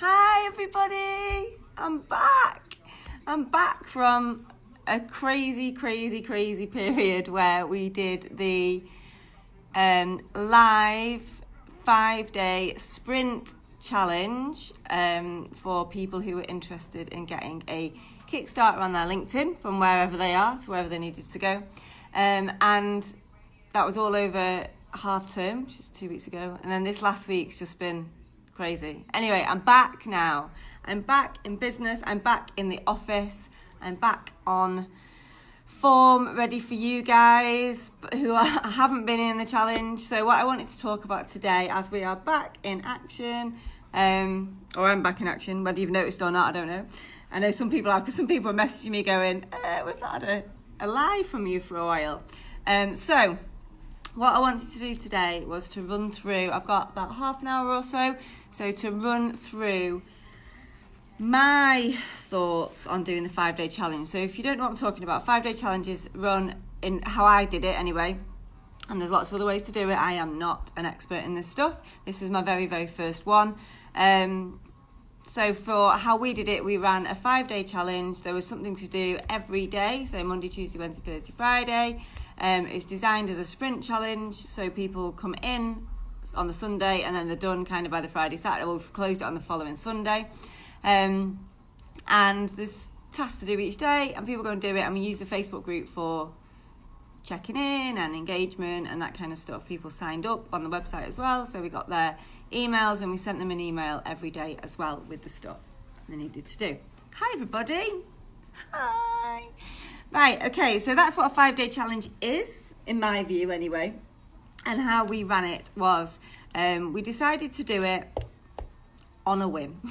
Hi everybody, I'm back. I'm back from a crazy period where we did the live 5-day sprint challenge for people who were interested in getting a Kickstarter on their LinkedIn from wherever they are to wherever they needed to go. And that was all over half term, which is 2 weeks ago. And then this last week's just been crazy. Anyway, I'm back now. I'm back in business. I'm back in the office. I'm back on form, ready for you guys who haven't been in the challenge. So what I wanted to talk about today, as we are back in action, or I'm back in action, whether you've noticed or not, I don't know. I know some people have, because some people are messaging me going, we've not had a live from you for a while. So what I wanted to do today was to run through, I've got about half an hour or so to run through my thoughts on doing the 5-day challenge. So if you don't know what I'm talking about, 5-day challenges run in how I did it anyway. And there's lots of other ways to do it. I am not an expert in this stuff. This is my very first one. So for how we did it, we ran a 5-day challenge. There was something to do every day. So Monday, Tuesday, Wednesday, Thursday, Friday. It's designed as a sprint challenge. So people come in on the Sunday and then they're done kind of by the Friday, Saturday. We've closed it on the following Sunday. And there's tasks to do each day and people go and do it. And we use the Facebook group for checking in and engagement and that kind of stuff. People signed up on the website as well, so we got their emails and we sent them an email every day as well with the stuff they needed to do. Hi everybody. Hi. Right, okay, so that's what a 5-day challenge is, in my view anyway. And how we ran it was, we decided to do it on a whim.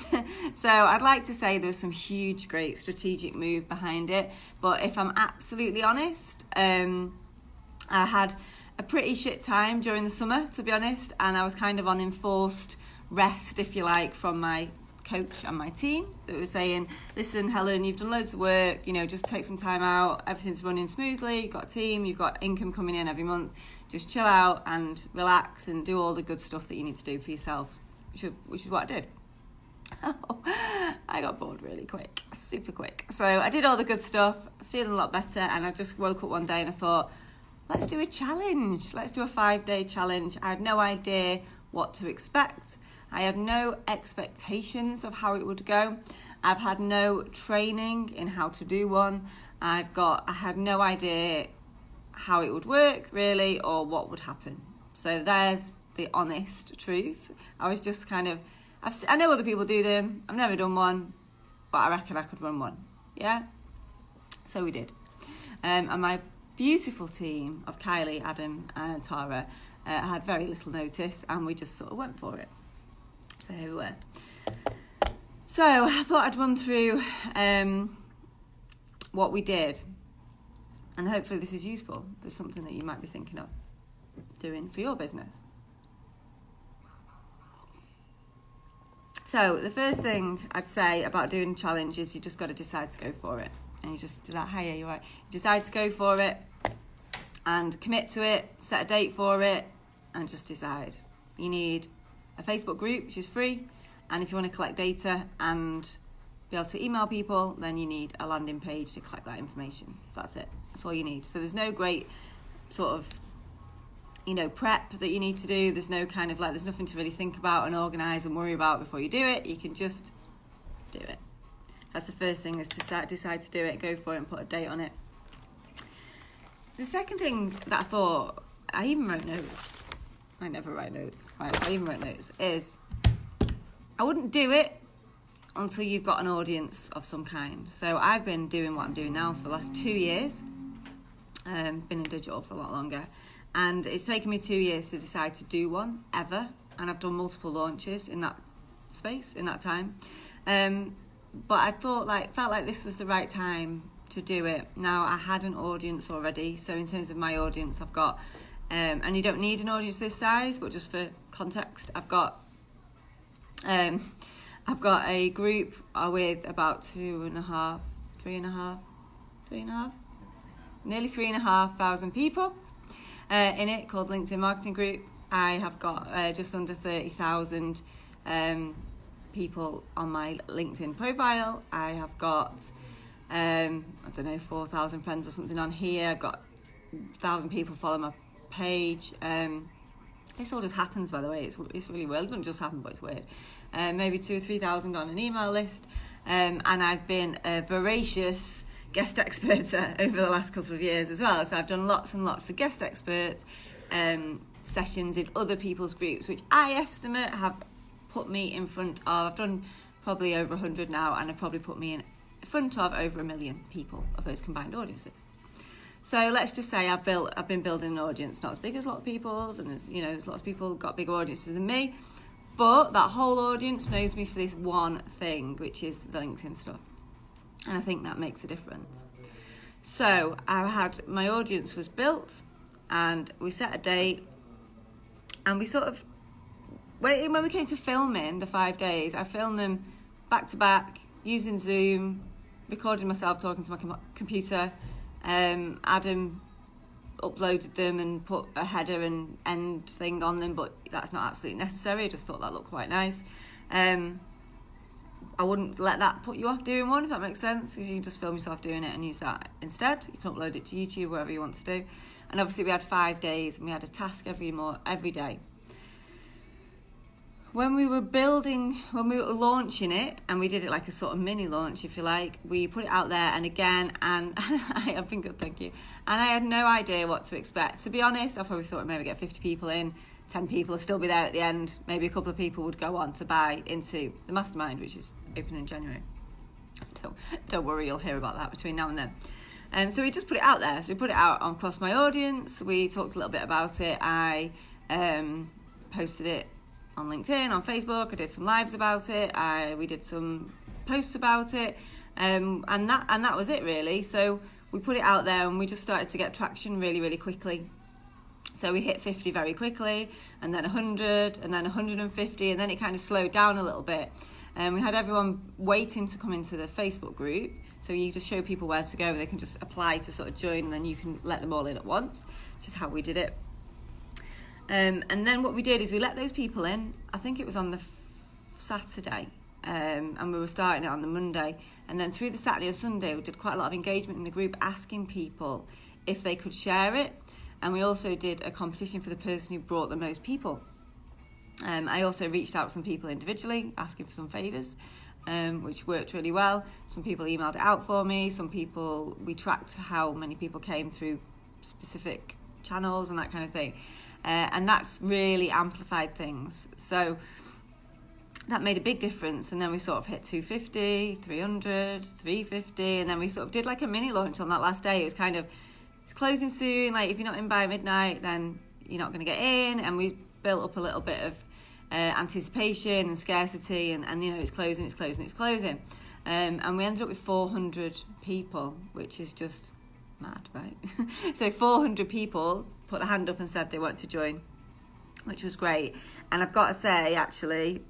So I'd like to say there was some huge, great strategic move behind it. But if I'm absolutely honest, I had a pretty shit time during the summer, to be honest. And I was kind of on enforced rest, if you like, from my coach and my team that were saying, listen, Helen, you've done loads of work, just take some time out. Everything's running smoothly. You've got a team, you've got income coming in every month. Just chill out and relax and do all the good stuff that you need to do for yourself, which is what I did. I got bored really quick, super quick. So I did all the good stuff, feeling a lot better, and I just woke up one day and I thought, let's do a challenge. Let's do a 5-day challenge. I had no idea what to expect. I had no expectations of how it would go. I've had no training in how to do one. I had no idea how it would work really or what would happen. So there's the honest truth. I was just kind of, I know other people do them. I've never done one, but I reckon I could run one. Yeah? So we did. And my beautiful team of Kylie, Adam and Tara had very little notice and we just sort of went for it. So I thought I'd run through what we did, and hopefully this is useful. There's something that you might be thinking of doing for your business. So the first thing I'd say about doing a challenge is you just got to decide to go for it, and you just decide, hey, you're right. You decide to go for it and commit to it, set a date for it, and just decide. You need a Facebook group, which is free, and if you want to collect data and be able to email people, then you need a landing page to collect that information. That's it. That's all you need. So there's no great sort of, prep that you need to do. There's no kind of there's nothing to really think about and organise and worry about before you do it. You can just do it. That's the first thing, is to decide to do it, go for it and put a date on it. The second thing that I thought, I even wrote notes. I never write notes. Right, so I even wrote notes, is I wouldn't do it until you've got an audience of some kind. So I've been doing what I'm doing now for the last 2 years. Been in digital for a lot longer. And it's taken me 2 years to decide to do one, ever. And I've done multiple launches in that space, in that time. But I felt like this was the right time to do it. Now, I had an audience already. So in terms of my audience, I've got, and you don't need an audience this size, but just for context, I've got a group with about 3,500 people in it, called LinkedIn Marketing Group. I have got just under 30,000 people on my LinkedIn profile. I have got, I don't know, 4,000 friends or something on here. I've got 1,000 people follow my page. This all just happens, by the way. It's really weird. It doesn't just happen, but it's weird. Maybe 2,000 or 3,000 on an email list. And I've been a voracious guest expert over the last couple of years as well. So I've done lots and lots of guest expert sessions in other people's groups, which I estimate have put me in front of, I've done probably over 100 now, and have probably put me in front of over 1 million people of those combined audiences. So let's just say I've been building an audience, not as big as a lot of people's, and there's lots of people who've got bigger audiences than me, but that whole audience knows me for this one thing, which is the LinkedIn stuff. And I think that makes a difference. So my audience was built, and we set a date, and we sort of, when we came to filming the 5 days, I filmed them back to back, using Zoom, recording myself talking to my computer. Adam uploaded them and put a header and end thing on them, but that's not absolutely necessary. I just thought that looked quite nice. I wouldn't let that put you off doing one, if that makes sense, because you can just film yourself doing it and use that instead. You can upload it to YouTube, wherever you want to do. And obviously we had 5 days, and we had a task every day. When we were launching it, and we did it like a sort of mini launch, if you like, we put it out there, and again, and I've been good, thank you. And I had no idea what to expect. To be honest, I probably thought we'd maybe get 50 people in, 10 people will still be there at the end. Maybe a couple of people would go on to buy into the mastermind, which is open in January. Don't worry, you'll hear about that between now and then. So we just put it out there. So we put it out across my audience. We talked a little bit about it. I posted it on LinkedIn, on Facebook. I did some lives about it. We did some posts about it, and that was it really. So we put it out there, and we just started to get traction really, really quickly. So we hit 50 very quickly, and then 100, and then 150, and then it kind of slowed down a little bit. And we had everyone waiting to come into the Facebook group. So you just show people where to go, and they can just apply to sort of join, and then you can let them all in at once, which is how we did it. And then what we did is we let those people in. I think it was on the Saturday, and we were starting it on the Monday. And then through the Saturday or Sunday, we did quite a lot of engagement in the group, asking people if they could share it. And we also did a competition for the person who brought the most people. I also reached out to some people individually, asking for some favours, which worked really well. Some people emailed it out for me. Some people, we tracked how many people came through specific channels and that kind of thing. And that's really amplified things. So that made a big difference. And then we sort of hit 250, 300, 350. And then we sort of did like a mini launch on that last day. It was kind of, it's closing soon. Like if you're not in by midnight, then you're not going to get in. And we built up a little bit of anticipation and scarcity. And it's closing. And we ended up with 400 people, which is just mad, right? So 400 people put their hand up and said they wanted to join, which was great. And I've got to say, actually,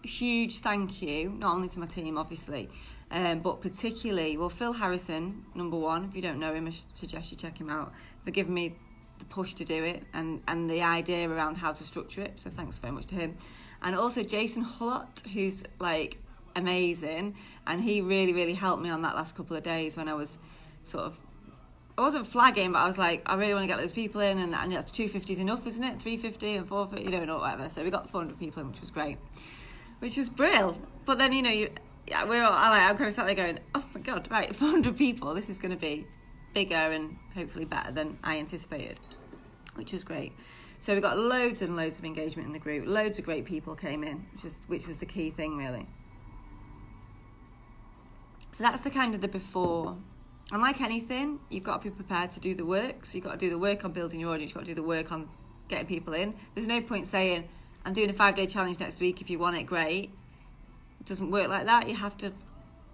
huge thank you, not only to my team, obviously, but particularly, Phil Harrison, number one. If you don't know him, I suggest you check him out, for giving me the push to do it and the idea around how to structure it. So thanks very much to him. And also Jason Hullott, who's like amazing. And he really, really helped me on that last couple of days when I was sort of, I wasn't flagging, but I was like, I really want to get those people in, and 250 is enough, isn't it? 350 and 450, whatever. So we got 400 people in, which was great, which was brilliant. But then, I'm kind of sat there going, oh my God, right, 400 people, this is going to be bigger and hopefully better than I anticipated, which was great. So we got loads and loads of engagement in the group. Loads of great people came in, which was the key thing, really. So that's the kind of the before. And like anything, you've got to be prepared to do the work. So you've got to do the work on building your audience. You've got to do the work on getting people in. There's no point saying, I'm doing a 5-day challenge next week. If you want it, great. It doesn't work like that. You have to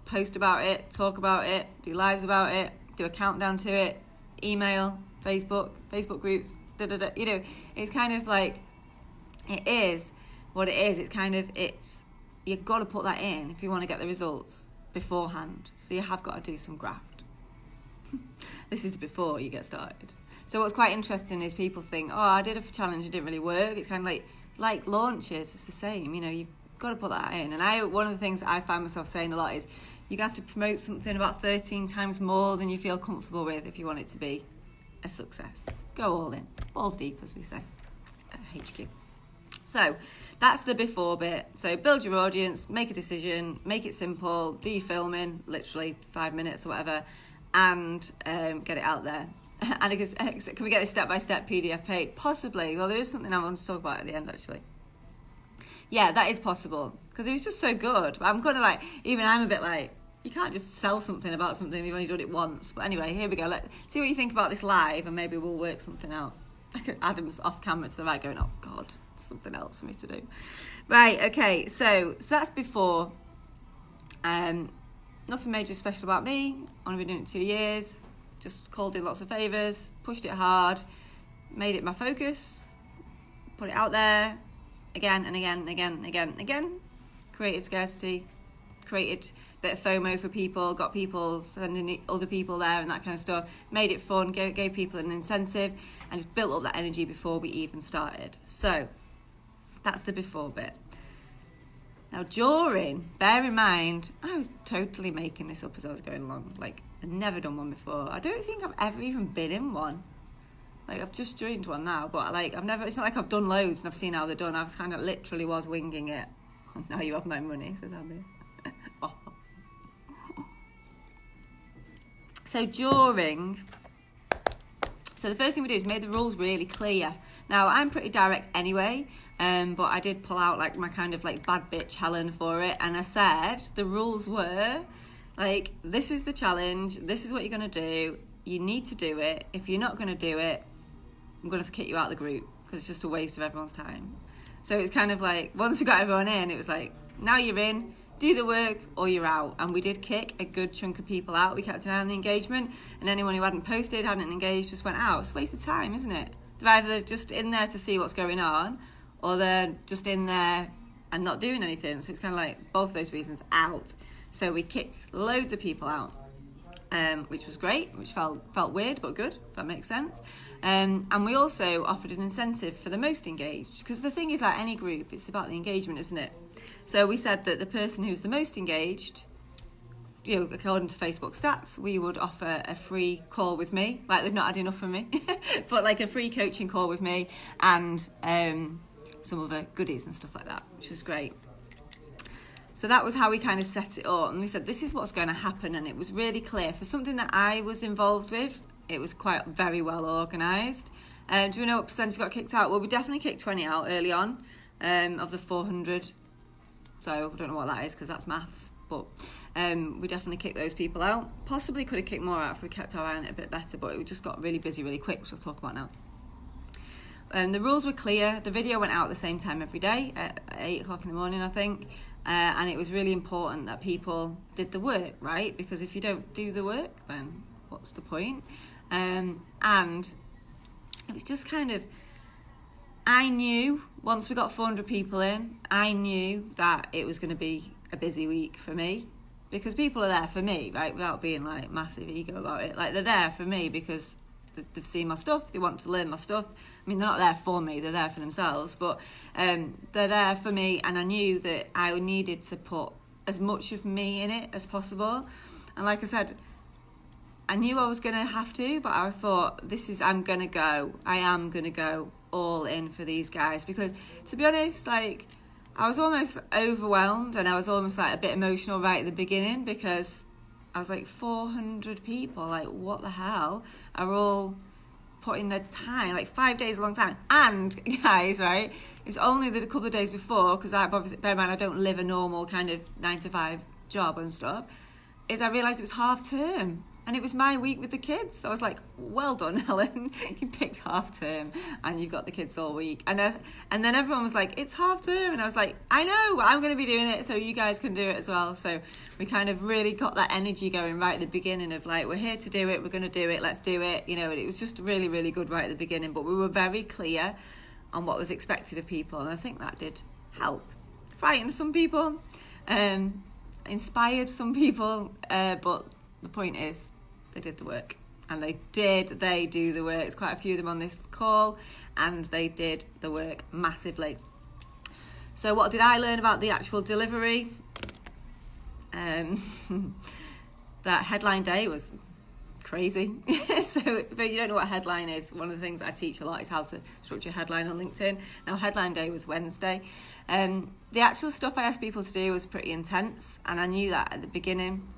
post about it, talk about it, do lives about it, do a countdown to it, email, Facebook groups, It's kind of like, it is what it is. It's kind of, you've got to put that in if you want to get the results beforehand. So you have got to do some graft. This is before you get started. So what's quite interesting is people think, I did a challenge, it didn't really work. It's kind of like launches, it's the same. Got to put that in. And one of the things that I find myself saying a lot is you have to promote something about 13 times more than you feel comfortable with if you want it to be a success. Go all in. Balls deep, as we say at HQ. So that's the before bit. So build your audience, make a decision, make it simple, do your filming, literally 5 minutes or whatever, and get it out there. And I guess, can we get a step-by-step PDF page? Possibly. Well, there is something I want to talk about at the end, actually. Yeah, that is possible, because it was just so good. I'm kind of like, even I'm a bit like, you can't just sell something about something if you've only done it once. But anyway, here we go. Let's see what you think about this live, and maybe we'll work something out. Adam's off camera to the right going, oh God, something else for me to do. Right, okay, so that's before. Nothing major special about me. Only been doing it 2 years. Just called in lots of favours, pushed it hard, made it my focus, put it out there again and again and again and again and again. Created scarcity, created a bit of FOMO for people, got people sending other people there and that kind of stuff. Made it fun, gave people an incentive, and just built up that energy before we even started. So that's the before bit. Now during, bear in mind, I was totally making this up as I was going along. Like, I'd never done one before. I don't think I've ever even been in one. Like, I've just joined one now, but like, it's not like I've done loads and I've seen how they're done. I was kind of literally was winging it. Now you have my money, says Abby. Oh. So the first thing we did is made the rules really clear. Now, I'm pretty direct anyway, but I did pull out like my kind of like bad bitch Helen for it, and I said the rules were like, this is the challenge, this is what you're going to do, you need to do it. If you're not going to do it, I'm going to kick you out of the group, because it's just a waste of everyone's time. So it's kind of like, once we got everyone in, it was like, now you're in, do the work or you're out. And we did kick a good chunk of people out. We kept an eye on the engagement, and anyone who hadn't posted, hadn't engaged, just went out. It's a waste of time, isn't it? They're either just in there to see what's going on, or they're just in there and not doing anything. So it's kind of like both those reasons out. So we kicked loads of people out, which was great, which felt weird but good, if that makes sense. And we also offered an incentive for the most engaged, because the thing is, like any group, it's about the engagement, isn't it? So we said that the person who's the most engaged, you know, according to Facebook stats, we would offer a free call with me. Like, they've not had enough from me, but like a free coaching call with me, and some other goodies and stuff like that, which was great. So that was how we kind of set it up, and we said this is what's going to happen, and it was really clear. For something that I was involved with, it was quite very well organised. Do we know what percentage got kicked out? Well, we definitely kicked 20 out early on of the 400. So I don't know what that is, because that's maths, but we definitely kicked those people out. Possibly could have kicked more out if we kept our eye on it a bit better, but it just got really busy really quick, which I'll talk about now. The rules were clear. The video went out at the same time every day at 8 o'clock in the morning, I think. And it was really important that people did the work, right? Because if you don't do the work, then what's the point? And it was just kind of, I knew once we got 400 people in, I knew that it was going to be a busy week for me, because people are there for me, right? Without being like massive ego about it. Like, they're there for me because they've seen my stuff, they want to learn my stuff. I mean, they're not there for me, they're there for themselves, but they're there for me, and I knew that I needed to put as much of me in it as possible. And like I said, I knew I was going to have to, but I thought, I am going to go all in for these guys, because to be honest, like, I was almost overwhelmed, and I was almost like a bit emotional right at the beginning, because I was like, 400 people, like, what the hell, are all putting their time, like 5 days, a long time. And guys, right, it's only the couple of days before, because I obviously, bear in mind, I don't live a normal kind of 9-to-5 job and stuff, is I realised it was half term. And it was my week with the kids. I was like, well done, Helen. You picked half term and you've got the kids all week. And then everyone was like, it's half term. And I was like, I know, I'm going to be doing it, so you guys can do it as well. So we kind of really got that energy going right at the beginning of like, we're here to do it, we're going to do it, let's do it. You know, and it was just really, really good right at the beginning. But we were very clear on what was expected of people. And I think that did help. Frightened some people, inspired some people. But the point is, they did the work, and they do the work. There's quite a few of them on this call, and they did the work massively. So what did I learn about the actual delivery? That headline day was crazy. So if you don't know what headline is, one of the things I teach a lot is how to structure a headline on LinkedIn. Now, headline day was Wednesday. The actual stuff I asked people to do was pretty intense, and I knew that at the beginning.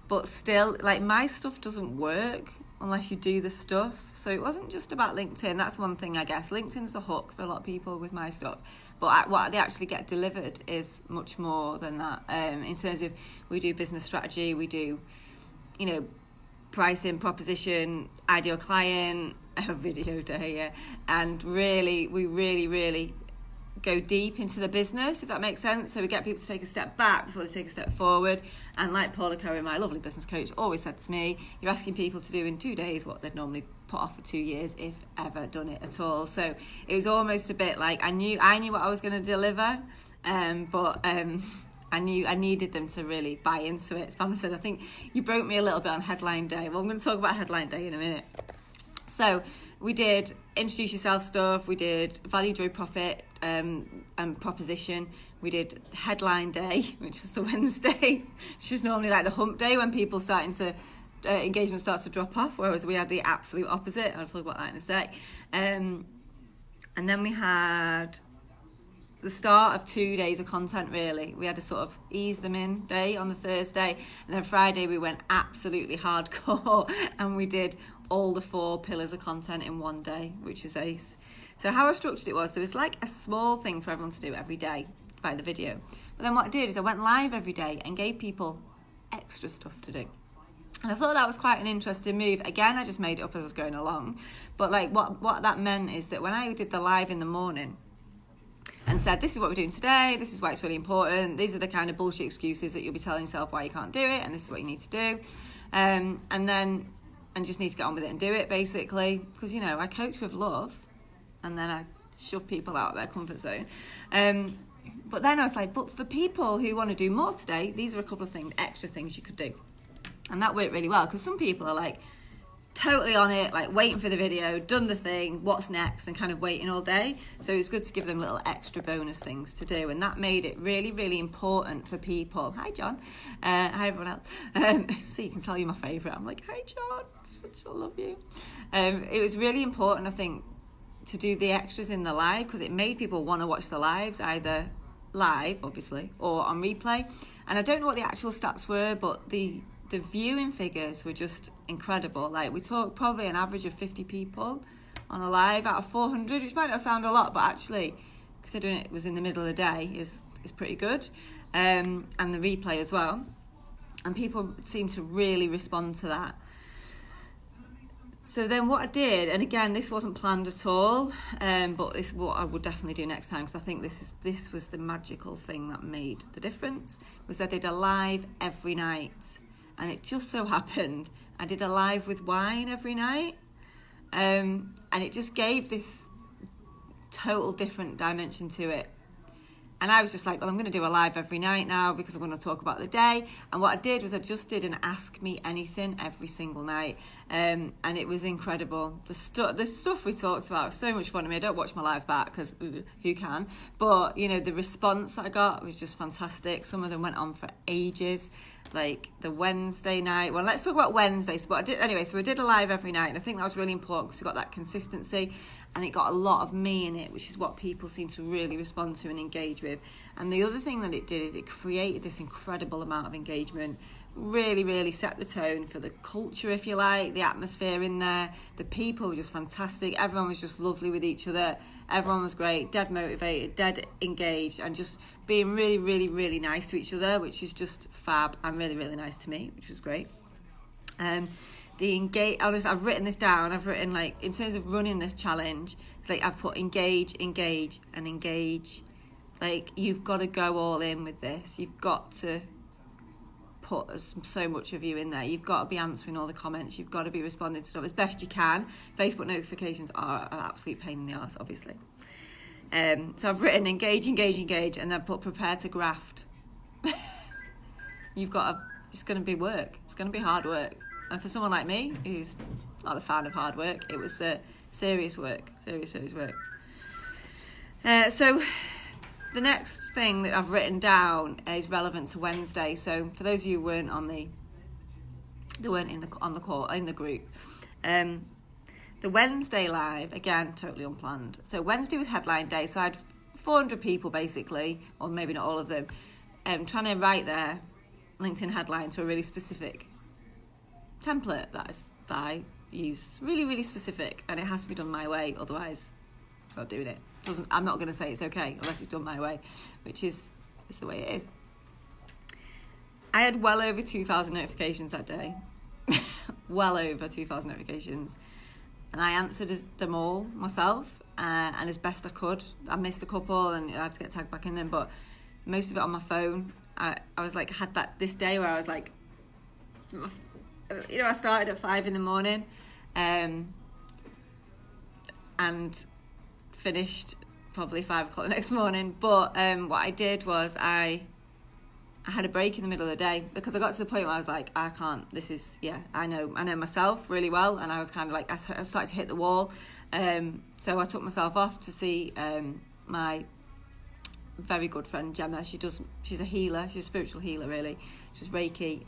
But still, like, my stuff doesn't work unless you do the stuff. So it wasn't just about LinkedIn. That's one thing, I guess. LinkedIn's the hook for a lot of people with my stuff. But what they actually get delivered is much more than that. In terms of, we do business strategy, we do, you know, pricing, proposition, ideal client, a video day, yeah. And really, we really go deep into the business, if that makes sense. So we get people to take a step back before they take a step forward. And like Paula Curry, my lovely business coach, always said to me, you're asking people to do in 2 days what they'd normally put off for 2 years, if ever done it at all. So it was almost a bit like I knew what I was going to deliver, but I knew I needed them to really buy into it. Pamela said, I think you broke me a little bit on headline day. Well, I'm going to talk about headline day in a minute. So we did introduce yourself stuff, we did value, joy, profit, and proposition. We did headline day, which was the Wednesday, which is normally like the hump day when people starting to engagement starts to drop off, whereas we had the absolute opposite. I'll talk about that in a sec. And then we had the start of 2 days of content, really. We had a sort of ease them in day on the Thursday, and then Friday we went absolutely hardcore and we did all the 4 pillars of content in one day, which is ace. So how I structured it was, there was like a small thing for everyone to do every day by the video. But then what I did is I went live every day and gave people extra stuff to do. And I thought that was quite an interesting move. Again, I just made it up as I was going along. But like what that meant is that when I did the live in the morning and said, this is what we're doing today, this is why it's really important, these are the kind of bullshit excuses that you'll be telling yourself why you can't do it, and this is what you need to do. And just need to get on with it and do it, basically. Because, you know, I coach with love, and then I shove people out of their comfort zone. But then I was like, but for people who want to do more today, these are a couple of things, extra things you could do. And that worked really well, because some people are like totally on it, like waiting for the video, done the thing, what's next, and kind of waiting all day. So it's good to give them little extra bonus things to do, and that made it really, really important for people. Hi, John. Hi, everyone else. So you can tell you're my favourite. I'm like, hi, John. Such a love you. It was really important, I think, to do the extras in the live, because it made people want to watch the lives, either live, obviously, or on replay. And I don't know what the actual stats were, but the viewing figures were just incredible. Like, we talked probably an average of 50 people on a live out of 400, which might not sound a lot, but actually, considering it was in the middle of the day, is pretty good. And the replay as well. And people seem to really respond to that. So then what I did, and again, this wasn't planned at all, but this is what I would definitely do next time, because I think this was the magical thing that made the difference, was I did a live every night. And it just so happened I did a live with wine every night, and it just gave this total different dimension to it. And I was just like, well, I'm going to do a live every night now, because I'm going to talk about the day. And what I did was I just did an Ask Me Anything every single night, and it was incredible. The stuff we talked about was so much fun. I mean, I don't watch my live back, because who can? But, you know, the response that I got was just fantastic. Some of them went on for ages, like the Wednesday night. Well, let's talk about Wednesdays. But so I did a live every night, and I think that was really important, because we got that consistency, and it got a lot of me in it, which is what people seem to really respond to and engage with. And the other thing that it did is it created this incredible amount of engagement, really, really set the tone for the culture, if you like, the atmosphere in there. The people were just fantastic. Everyone was just lovely with each other. Everyone was great, dead motivated, dead engaged, and just being really, really, really nice to each other, which is just fab, and really, really nice to me, which was great. I've written this down. I've written, like, in terms of running this challenge, it's like I've put engage, engage, and engage. Like, you've got to go all in with this. You've got to put so much of you in there. You've got to be answering all the comments. You've got to be responding to stuff as best you can. Facebook notifications are an absolute pain in the arse, obviously. So I've written engage, engage, engage, and then put prepare to graft. It's going to be work. It's going to be hard work. And for someone like me, who's not a fan of hard work, it was serious work, serious work. So the next thing that I've written down is relevant to Wednesday. So for those of you who weren't on the call in the group, the Wednesday live, again, totally unplanned. So Wednesday was headline day, so I had 400 people basically, or maybe not all of them, trying to write their LinkedIn headline to a really specific template that I use. It's really, really specific, and it has to be done my way, otherwise I'm not doing it. I'm not going to say it's okay unless it's done my way, which is the way it is. I had well over 2,000 notifications that day. Well over 2,000 notifications. And I answered them all myself, and as best I could. I missed a couple and I had to get tagged back in them, but most of it on my phone. I was like, had this day where I was like, I started at 5 a.m, and finished probably 5 o'clock the next morning. But what I did was I had a break in the middle of the day, because I got to the point where I was like, I can't, I know myself really well, and I was kind of like, I started to hit the wall. So I took myself off to see my very good friend Gemma. She's a healer, she's a spiritual healer really. She's Reiki,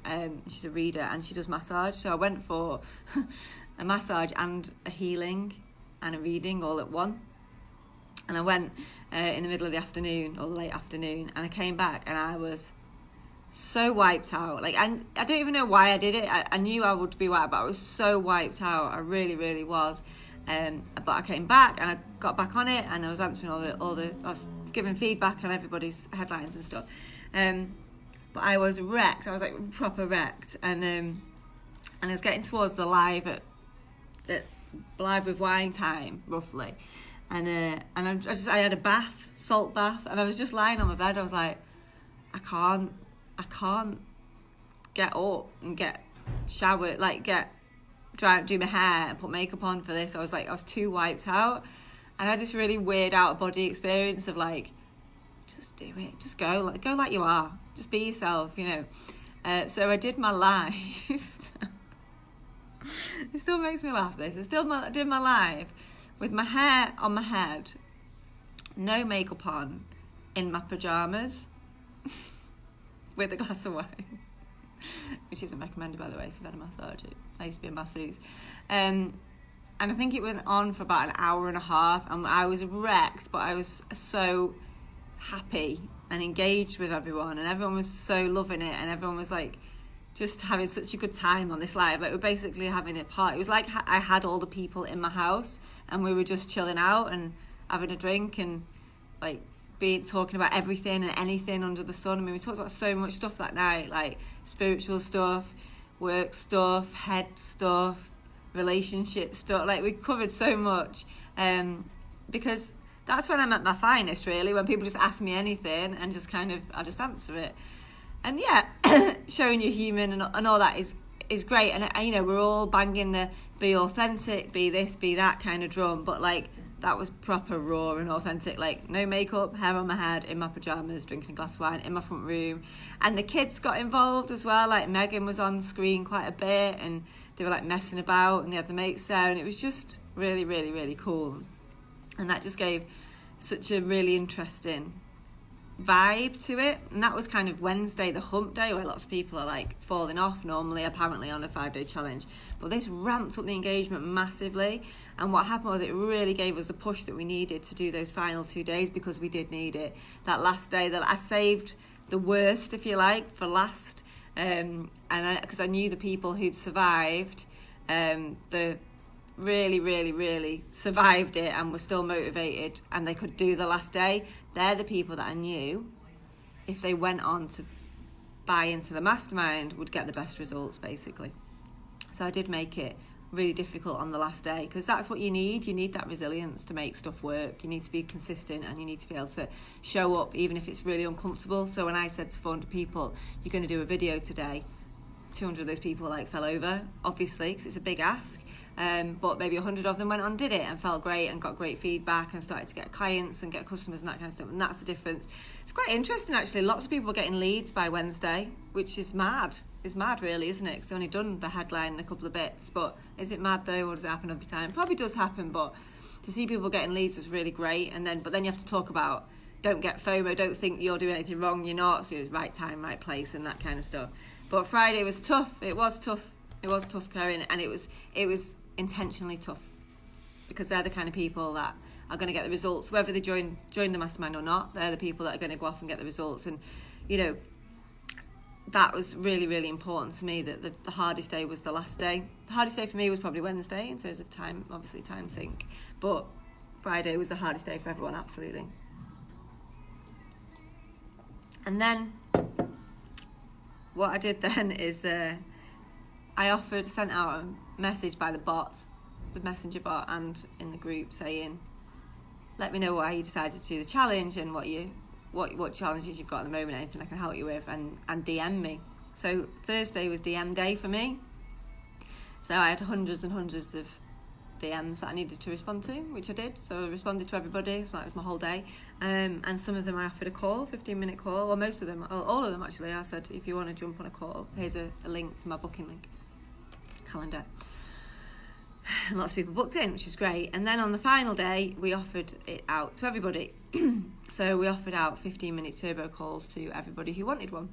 she's a reader, and she does massage. So I went for a massage and a healing and a reading all at one. And I went in the middle of the afternoon or late afternoon, and I came back and I was so wiped out. Like, and I don't even know why I did it. I knew I would be wiped, but I was so wiped out. I really, really was. But I came back and I got back on it, and I was answering all the I was giving feedback on everybody's headlines and stuff. But I was wrecked. I was like proper wrecked, and I was getting towards the live with wine time roughly, and I had a salt bath, and I was just lying on my bed. I was like, I can't get up and get showered, like do my hair and put makeup on for this. I was too wiped out, and I had this really weird out of body experience of like, just do it, just go like you are, just be yourself, So I did my live. It still makes me laugh. I did my live with my hair on my head, no makeup on, in my pajamas, with a glass of wine, which isn't recommended, by the way, if you've had a massage. I used to be a masseuse. And I think it went on for about an hour and a half, and I was wrecked, but I was so happy and engaged with everyone, and everyone was so loving it, and everyone was like just having such a good time on this live. Like, we're basically having a party. It was like I had all the people in my house, and we were just chilling out and having a drink and like talking about everything and anything under the sun. I mean, we talked about so much stuff that night, like spiritual stuff, work stuff, head stuff, relationship stuff. Like, we covered so much, because that's when I'm at my finest, really, when people just ask me anything and just I just answer it. And yeah, showing you're human and all that is great. And we're all banging the be authentic, be this, be that kind of drum, but like, that was proper raw and authentic. Like, no makeup, hair on my head, in my pajamas, drinking a glass of wine in my front room. And the kids got involved as well. Like, Megan was on screen quite a bit, and they were like messing about, and they had the mates there, and it was just really, really, really cool. And that just gave such a really interesting vibe to it. And that was kind of Wednesday, the hump day, where lots of people are like falling off normally, apparently, on a 5-day challenge. But this ramped up the engagement massively, and what happened was it really gave us the push that we needed to do those final 2 days, because we did need it. That last day, that I saved the worst, if you like, for last, and because I knew the people who'd survived, the really, really, really survived it and were still motivated, and they could do the last day. They're the people that I knew, if they went on to buy into the mastermind, would get the best results, basically. So I did make it really difficult on the last day, because that's what you need. You need that resilience to make stuff work. You need to be consistent, and you need to be able to show up even if it's really uncomfortable. So when I said to 400 people, you're going to do a video today, 200 of those people fell over, obviously, because it's a big ask. But maybe 100 of them went on, did it, and felt great and got great feedback and started to get clients and get customers and that kind of stuff. And that's the difference. It's quite interesting, actually. Lots of people were getting leads by Wednesday, which is mad. It's mad, really, isn't it? Because they've only done the headline and a couple of bits. But is it mad, though, or does it happen every time? It probably does happen, but to see people getting leads was really great. But then you have to talk about, don't get FOMO, don't think you're doing anything wrong, you're not. So it was right time, right place, and that kind of stuff. But Friday was tough. It was tough, Karen, and it was intentionally tough, because they're the kind of people that are going to get the results, whether they join the mastermind or not. They're the people that are going to go off and get the results. And that was really, really important to me, that the hardest day was the last day. The hardest day for me was probably Wednesday in terms of time, obviously time sync, but Friday was the hardest day for everyone, absolutely. And then what I did then is I sent out a message by the messenger bot, and in the group, saying, let me know why you decided to do the challenge and what challenges you've got at the moment, anything I can help you with, and DM me. So Thursday was DM day for me. So I had hundreds and hundreds of DMs that I needed to respond to, which I did. So I responded to everybody, so that was my whole day. And some of them I offered a call, 15-minute call, or most of them, all of them actually. I said, if you want to jump on a call, here's a link to my booking link, calendar. And lots of people booked in, which is great. And then on the final day, we offered it out to everybody. So we offered out 15-minute turbo calls to everybody who wanted one.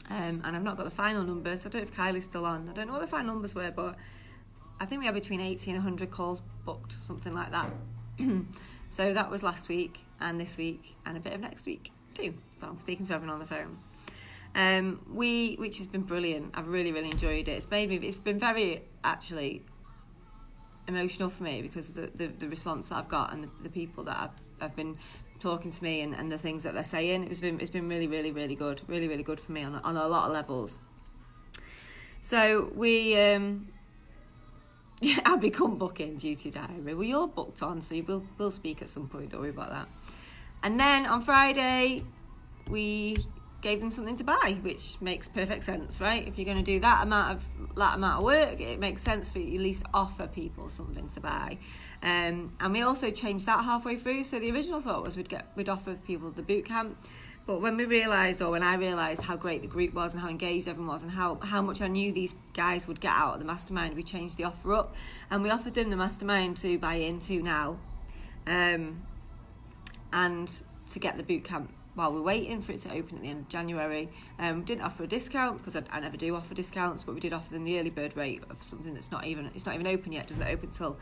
And I've not got the final numbers. I don't know if Kylie's still on. I don't know what the final numbers were, but I think we had between 80 and 100 calls booked, something like that. So that was last week and this week and a bit of next week too. So I'm speaking to everyone on the phone. Which has been brilliant. I've really, really enjoyed it. It's been very, actually, emotional for me, because of the response that I've got, and the people that have been talking to me, and the things that they're saying. It's been really, really, really good. Really, really good for me on a lot of levels. So we... I'll become booking duty diary. Well, you're booked on, so we'll speak at some point. Don't worry about that. And then on Friday, we gave them something to buy, which makes perfect sense, right? If you're going to do that amount of work, it makes sense for you to at least offer people something to buy. And we also changed that halfway through. So the original thought was we'd offer people the boot camp. But when I realised how great the group was and how engaged everyone was, and how much I knew these guys would get out of the mastermind, we changed the offer up, and we offered them the mastermind to buy into now, and to get the boot camp while we're waiting for it to open at the end of January. We didn't offer a discount, because I never do offer discounts, but we did offer them the early bird rate of something it's not even open yet. It doesn't open till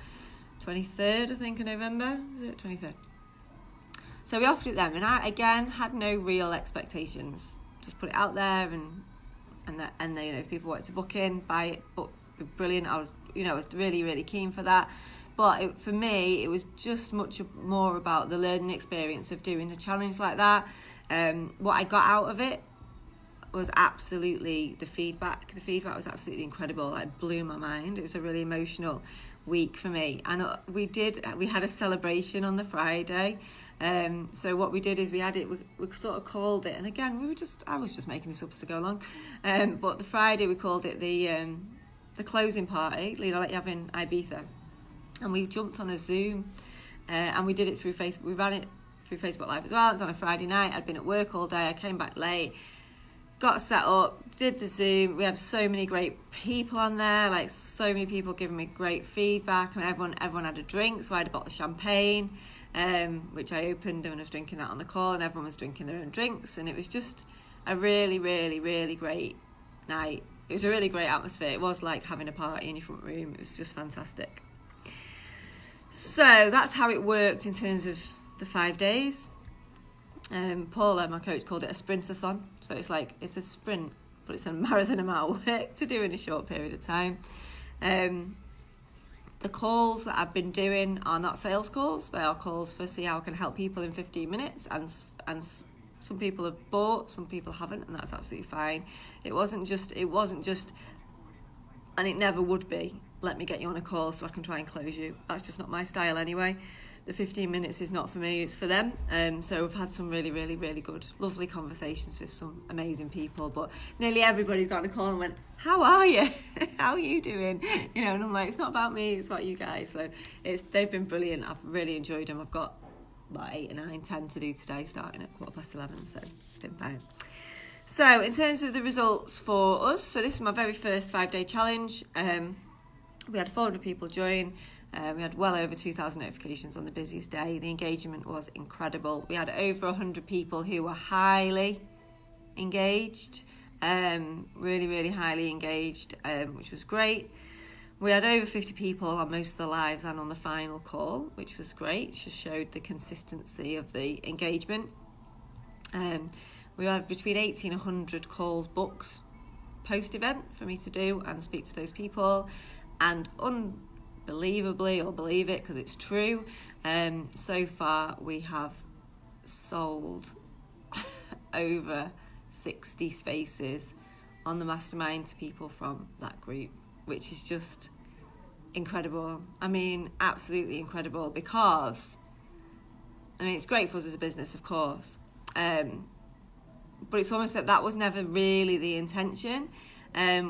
23rd, I think, of November. Is it 23rd? So we offered it them, and I again had no real expectations. Just put it out there, and then, if people wanted to book in, buy it, but brilliant. I was really, really keen for that. But for me, it was just much more about the learning experience of doing a challenge like that. What I got out of it was absolutely the feedback. The feedback was absolutely incredible. It blew my mind. It was a really emotional week for me, and we had a celebration on the Friday. So what we did is we sort of called it, and again I was just making this up as I go along. But the Friday we called it the closing party, like you have in Ibiza, and we jumped on a Zoom, and we did it through Facebook. We ran it through Facebook Live as well. It was on a Friday night. I'd been at work all day. I came back late, got set up, did the Zoom. We had so many great people on there, like so many people giving me great feedback, and everyone had a drink. So I had a bottle of champagne, which I opened, and I was drinking that on the call, and everyone was drinking their own drinks, and it was just a really, really, really great night. It was a really great atmosphere. It was like having a party in your front room. It was just fantastic. So that's how it worked in terms of the 5 days. Paula, my coach, called it a sprintathon. So it's a sprint, but it's a marathon amount of work to do in a short period of time. The calls that I've been doing are not sales calls. They are calls for see how I can help people in 15 minutes. And some people have bought, some people haven't, and that's absolutely fine. It wasn't just, and it never would be, let me get you on a call so I can try and close you. That's just not my style anyway. The 15 minutes is not for me, it's for them. So we've had some really, really, really good, lovely conversations with some amazing people. But nearly everybody's got on a call and went, how are you? How are you doing? And I'm like, it's not about me, it's about you guys. So they've been brilliant. I've really enjoyed them. I've got about 8 and 9, 10 to do today, starting at 11:15. So it's been fine. So in terms of the results for us, so this is my very first 5-day challenge. We had 400 people join. We had well over 2,000 notifications on the busiest day. The engagement was incredible. We had over 100 people who were highly engaged, really, really highly engaged, which was great. We had over 50 people on most of the lives and on the final call, which was great. Just showed the consistency of the engagement. We had between 80 and 100 calls booked post-event for me to do and speak to those people. And unbelievably, or believe it because it's true, so far we have sold over 60 spaces on the mastermind to people from that group, which is just incredible. I mean, absolutely incredible, because I mean, it's great for us as a business, of course, but it's almost that was never really the intention.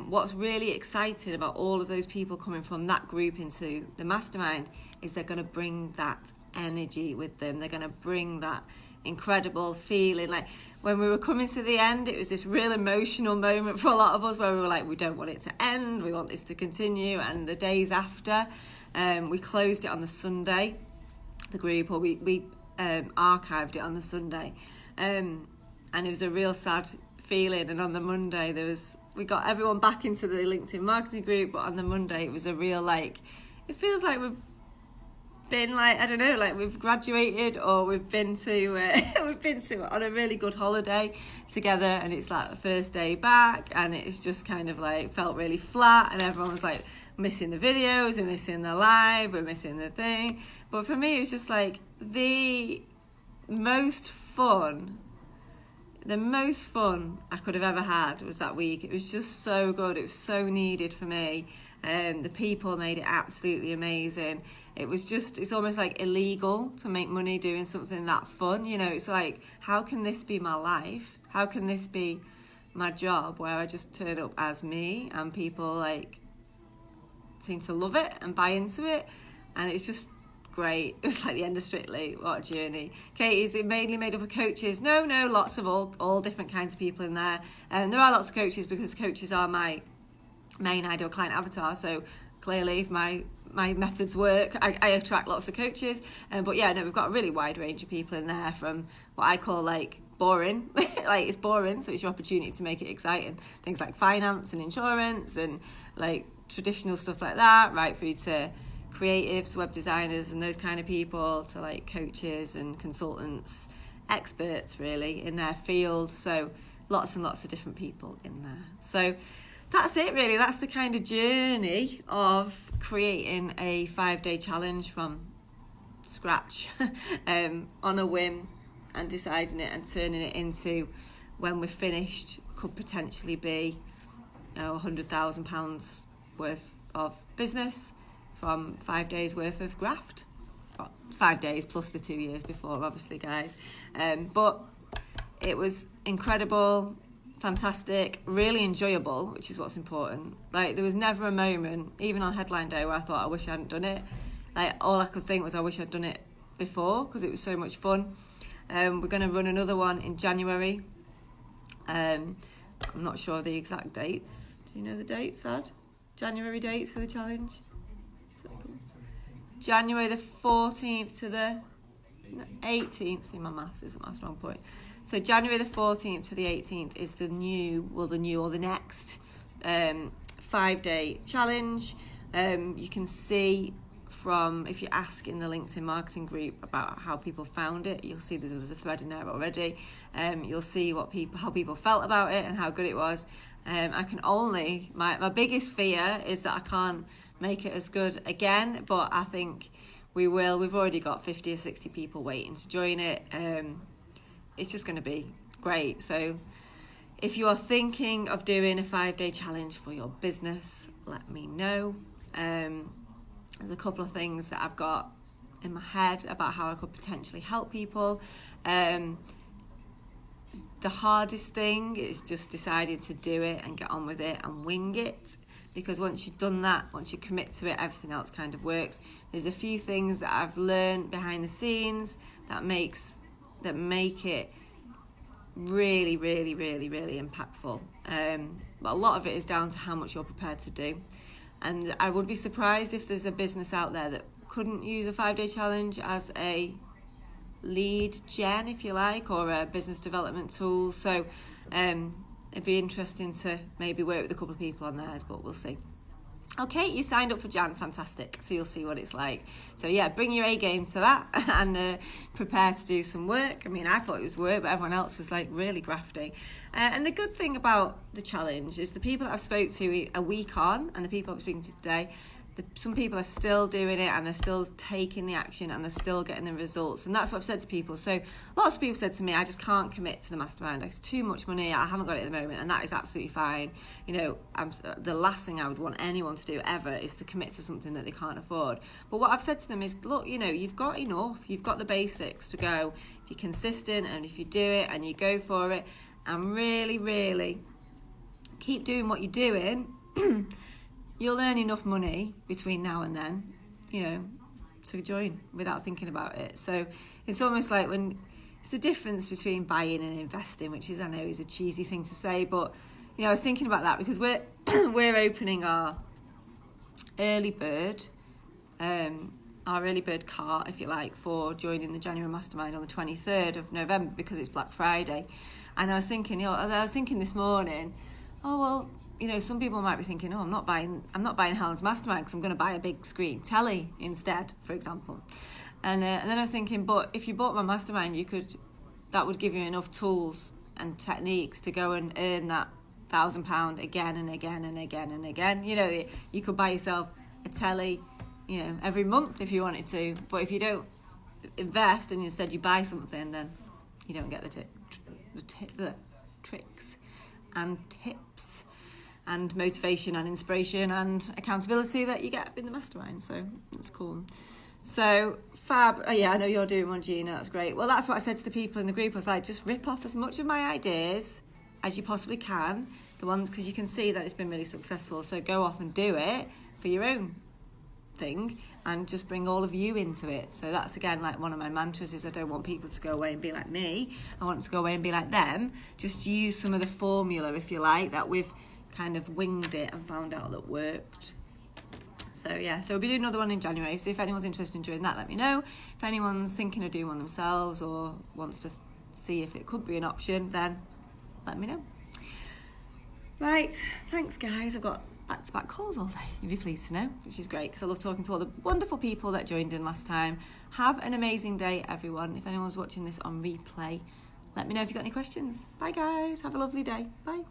What's really exciting about all of those people coming from that group into the mastermind is they're going to bring that energy with them. They're going to bring that incredible feeling. Like when we were coming to the end, it was this real emotional moment for a lot of us where we were like, we don't want it to end, we want this to continue. And the days after, we closed it on the Sunday, the group, or we archived it on the Sunday, and it was a real sad feeling. And on the Monday we got everyone back into the LinkedIn marketing group, but on the Monday it was a real, like, it feels like we've been, like, I don't know, like we've graduated, or we've been to on a really good holiday together, and it's like the first day back, and it's just kind of like felt really flat, and everyone was like missing the videos, we're missing the live, we're missing the thing. But for me, it was just like the most fun I could have ever had was that week. It was just so good. It was so needed for me. The people made it absolutely amazing. It's almost like illegal to make money doing something that fun. You know, it's like, how can this be my life? How can this be my job, where I just turn up as me and people like seem to love it and buy into it? And it's just great. It was like the end of Strictly. What a journey. Okay, is it mainly made up of coaches? No, lots of all different kinds of people in there. And there are lots of coaches, because coaches are my main ideal client avatar. So clearly, if my methods work, I attract lots of coaches. But yeah, no, we've got a really wide range of people in there, from what I call like boring, like it's boring, so it's your opportunity to make it exciting. Things like finance and insurance and like traditional stuff like that, right through to creatives, web designers and those kind of people, to like coaches and consultants, experts really in their field. So lots and lots of different people in there. So that's it really. That's the kind of journey of creating a 5-day challenge from scratch on a whim, and deciding it and turning it into, when we're finished, could potentially be £100,000 worth of business from 5 days worth of graft. 5 days plus the 2 years before, obviously, guys. But it was incredible, fantastic, really enjoyable, which is what's important. Like, there was never a moment, even on headline day, where I thought I wish I hadn't done it. Like, all I could think was I wish I'd done it before, because it was so much fun. We're going to run another one in January. I'm not sure of the exact dates. Do you know the dates, Ad? January dates for the challenge? January the 14th to the 18th. See, my maths isn't my strong point. So January the 14th to the 18th is the next 5-day challenge. You can see from, if you ask in the LinkedIn marketing group about how people found it, you'll see there's a thread in there already. You'll see how people felt about it and how good it was. I can only, my biggest fear is that I can't make it as good again, but I think we will. We've already got 50 or 60 people waiting to join it. It's just going to be great. So if you are thinking of doing a 5-day challenge for your business, let me know. There's a couple of things that I've got in my head about how I could potentially help people. The hardest thing is just deciding to do it and get on with it and wing it, because once you've done that, once you commit to it, everything else kind of works. There's a few things that I've learned behind the scenes that make it really, really, really, really impactful. But a lot of it is down to how much you're prepared to do. And I would be surprised if there's a business out there that couldn't use a 5-day challenge as a lead gen, if you like, or a business development tool. So it'd be interesting to maybe work with a couple of people on theirs, but we'll see. Okay, you signed up for Jan, fantastic. So you'll see what it's like. So yeah, bring your A game to that and prepare to do some work. I mean, I thought it was work, but everyone else was like really grafting. And the good thing about the challenge is the people that I've spoke to a week on and the people I'm speaking to today, some people are still doing it and they're still taking the action and they're still getting the results. And that's what I've said to people. So lots of people said to me, I just can't commit to the mastermind. It's too much money. I haven't got it at the moment. And that is absolutely fine. You know, the last thing I would want anyone to do ever is to commit to something that they can't afford. But what I've said to them is, look, you know, you've got enough. You've got the basics to go. If you're consistent and if you do it and you go for it and really, really keep doing what you're doing, you'll earn enough money between now and then, you know, to join without thinking about it. So it's almost like it's the difference between buying and investing, which is, I know, is a cheesy thing to say, but you know, I was thinking about that because we're opening our early bird cart, if you like, for joining the January Mastermind on the 23rd of November because it's Black Friday. And I was thinking this morning, oh well, you know, some people might be thinking, oh, I'm not buying Helen's Mastermind because I'm going to buy a big screen telly instead, for example. And then I was thinking, but if you bought my Mastermind, that would give you enough tools and techniques to go and earn that £1,000 again and again and again and again. You know, you could buy yourself a telly, you know, every month if you wanted to. But if you don't invest and instead you buy something, then you don't get the tricks and tips and motivation and inspiration and accountability that you get in the mastermind. So that's cool. So fab. Oh yeah, I know you're doing one, Gina. That's great. Well, that's what I said to the people in the group. I was like, just rip off as much of my ideas as you possibly can. The ones, because you can see that it's been really successful. So go off and do it for your own thing and just bring all of you into it. So that's, again, like one of my mantras is I don't want people to go away and be like me. I want them to go away and be like them. Just use some of the formula, if you like, that we've kind of winged it and found out that worked. So yeah, so we'll be doing another one in January. So if anyone's interested in doing that, let me know. If anyone's thinking of doing one themselves or wants to see if it could be an option, then let me know. Right, thanks guys. I've got back-to-back calls all day, you'd be pleased to know, which is great because I love talking to all the wonderful people that joined in last time. Have an amazing day, everyone. If anyone's watching this on replay, let me know if you've got any questions. Bye guys, have a lovely day. Bye.